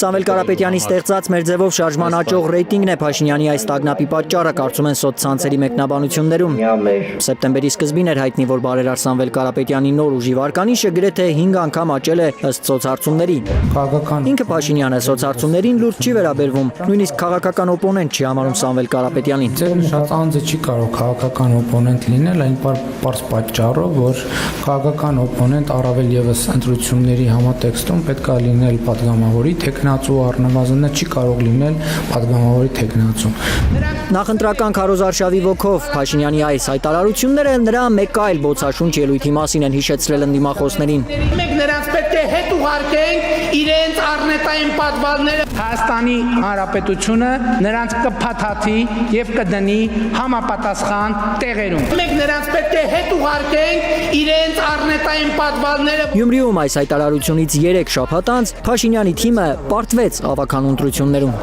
Սամվել Կարապետյանի ստեղծած մեր ձևով շարժման աճող ռեյտինգն է Փաշինյանի այս տագնապի պատճառը, կարծում են սոցցանցերի մեկնաբանություններում։ Սեպտեմբերի սկզբին էր հայտնի, որ բարերար Սամվել Կարապետյանի նոր ուժի վարկանիշը գրեթե 5 անգամ աճել է ըստ սոցհարցումների։ Ինքը Փաշինյանը սոցհարցումներին լուրջ չի վերաբերվում, նույնիսկ քաղաքական օպոնենտ չի համարում Սամվել Կարապետյանին։ Շատ անձը չի կարող քաղաքական օպոնենտ լինել, այն պարզ պատճառով, որ քաղաքական օպոնենտ առավել եւս ընտրությունների համատեքստում պետք է լինել падգամավորի թեկնածու, առնվազնը չի կարող լինել падգամավորի թեկնածու։ Նախընտրական քարոզարշավի ոգով Փաշինյանի այս հայտարարությունները նրա մեկ այլ բոցաշունչ ելույթի մասին են հիշեցրել ընդդիմախոսներին։ Մենք նրանց պետք է հետ ուղարկենք իրենց առնետային պատվալները։ Հայաստանի Հանրապետությունը նրանց կփաթաթի եւ կդնի համապատասխան տեղերում։ Մենք նրանց պետք է հետ ուղարկենք իրենց առնետային պատվալները։ Գյումրիում այս հայտարարությունից 3 շաբաթ անց Փաշինյանի թիմը պարտվեց ավագան ընտրություններում։